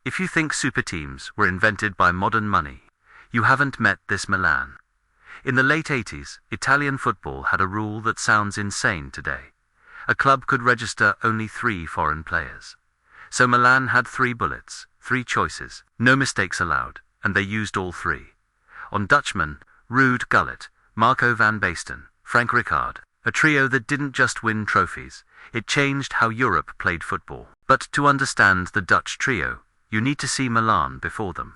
If you think super teams were invented by modern money, you haven't met this Milan. In the late 80s, Italian football had a rule that sounds insane today. A club could register only 3 foreign players. So Milan had 3 bullets, 3 choices, no mistakes allowed, and they used all 3. On Dutchman, Ruud Gullit, Marco van Basten, Frank Rijkaard, a trio that didn't just win trophies, it changed how Europe played football. But to understand the Dutch trio, you need to see Milan before them.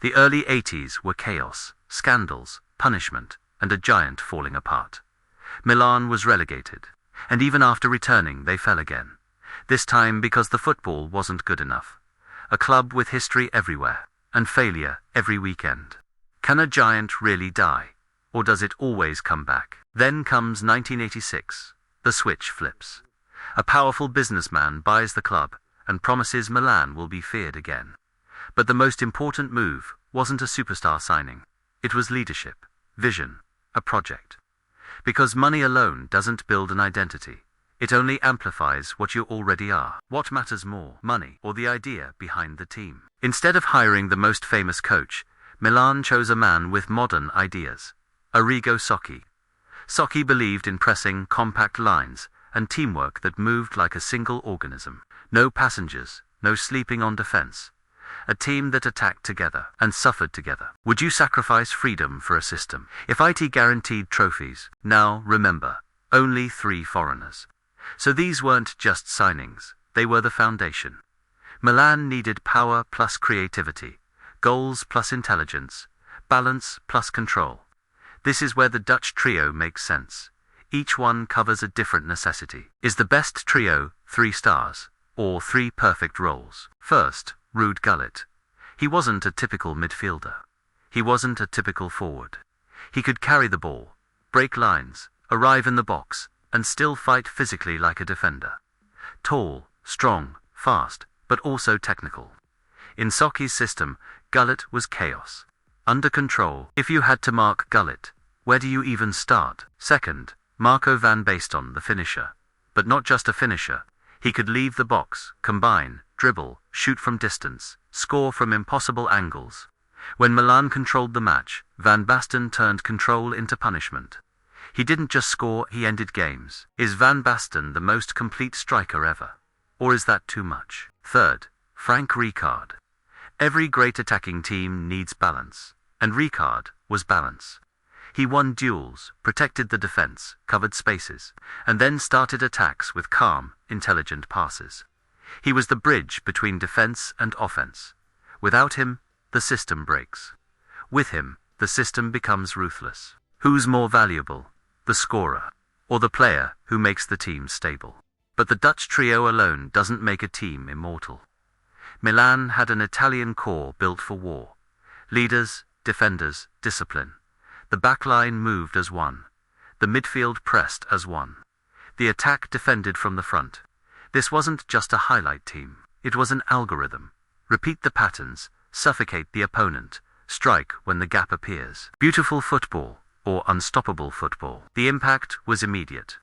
The early 80s were chaos, scandals, punishment, and a giant falling apart. Milan was relegated, and even after returning they fell again. This time because the football wasn't good enough. A club with history everywhere, and failure every weekend. Can a giant really die? Or does it always come back? Then comes 1986. The switch flips. A powerful businessman buys the club and promises Milan will be feared again. But the most important move wasn't a superstar signing. It was leadership, vision, a project. Because money alone doesn't build an identity. It only amplifies what you already are. What matters more, money or the idea behind the team? Instead of hiring the most famous coach, Milan chose a man with modern ideas. Arrigo Sacchi. Sacchi believed in pressing compact lines and teamwork that moved like a single organism. No passengers, no sleeping on defense. A team that attacked together and suffered together. Would you sacrifice freedom for a system? If IT guaranteed trophies, now remember, only 3 foreigners. So these weren't just signings, they were the foundation. Milan needed power plus creativity, goals plus intelligence, balance plus control. This is where the Dutch trio makes sense. Each one covers a different necessity. Is the best trio 3 stars, or 3 perfect roles? First, Ruud Gullit. He wasn't a typical midfielder. He wasn't a typical forward. He could carry the ball, break lines, arrive in the box, and still fight physically like a defender. Tall, strong, fast, but also technical. In Sacchi's system, Gullit was chaos. Under control. If you had to mark Gullit, where do you even start? Second, Marco van Basten, the finisher. But not just a finisher. He could leave the box, combine, dribble, shoot from distance, score from impossible angles. When Milan controlled the match, Van Basten turned control into punishment. He didn't just score, he ended games. Is Van Basten the most complete striker ever? Or is that too much? Third, Frank Rijkaard. Every great attacking team needs balance, and Rijkaard was balance. He won duels, protected the defense, covered spaces, and then started attacks with calm, intelligent passes. He was the bridge between defense and offense. Without him, the system breaks. With him, the system becomes ruthless. Who's more valuable, the scorer, or the player who makes the team stable? But the Dutch trio alone doesn't make a team immortal. Milan had an Italian core built for war. Leaders, defenders, discipline. The backline moved as one. The midfield pressed as one. The attack defended from the front. This wasn't just a highlight team. It was an algorithm. Repeat the patterns, suffocate the opponent, strike when the gap appears. Beautiful football, or unstoppable football. The impact was immediate.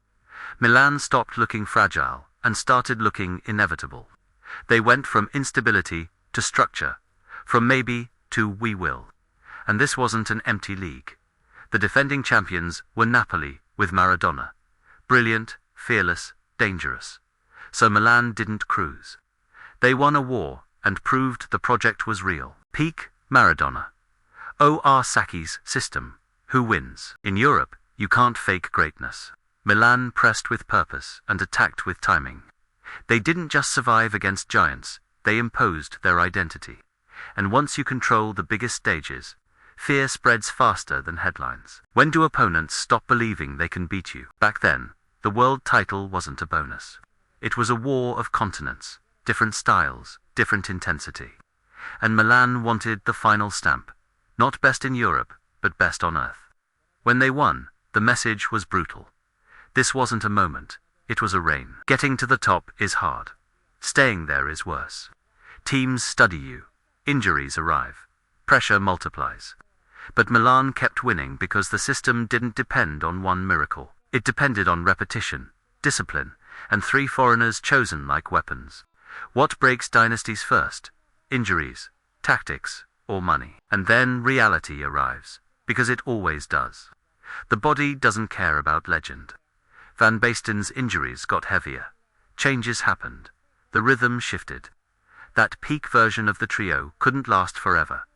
Milan stopped looking fragile and started looking inevitable. They went from instability to structure, from maybe to we will. And this wasn't an empty league. The defending champions were Napoli with Maradona. Brilliant, fearless, dangerous. So Milan didn't cruise. They won a war and proved the project was real. Peak Maradona. O.R. Sacchi's system. Who wins? In Europe, you can't fake greatness. Milan pressed with purpose and attacked with timing. They didn't just survive against giants, they imposed their identity. And once you control the biggest stages, fear spreads faster than headlines. When do opponents stop believing they can beat you? Back then, the world title wasn't a bonus. It was a war of continents, different styles, different intensity. And Milan wanted the final stamp. Not best in Europe, but best on earth. When they won, the message was brutal. This wasn't a moment, it was a reign. Getting to the top is hard. Staying there is worse. Teams study you. Injuries arrive. Pressure multiplies. But Milan kept winning because the system didn't depend on one miracle. It depended on repetition, discipline, and 3 foreigners chosen like weapons. What breaks dynasties first? injuries, tactics, or money. And then reality arrives, because it always does. The body doesn't care about legend. Van Basten's injuries got heavier. Changes happened. The rhythm shifted. That peak version of the trio couldn't last forever.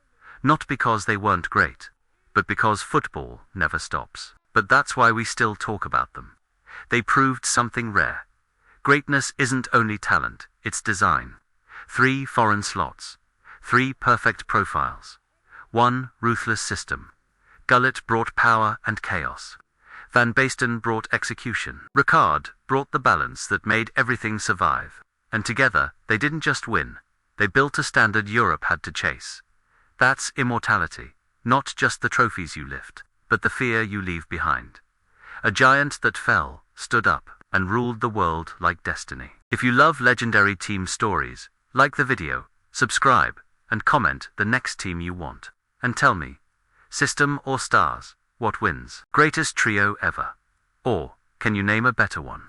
Not because they weren't great, but because football never stops. But that's why we still talk about them. They proved something rare. Greatness isn't only talent, it's design. 3 foreign slots. 3 perfect profiles. 1 ruthless system. Gullit brought power and chaos. Van Basten brought execution. Rijkaard brought the balance that made everything survive. And together, they didn't just win. They built a standard Europe had to chase. That's immortality. Not just the trophies you lift, but the fear you leave behind. A giant that fell, stood up, and ruled the world like destiny. If you love legendary team stories, like the video, subscribe, and comment the next team you want. And tell me, system or stars, what wins? Greatest trio ever? Or, can you name a better one?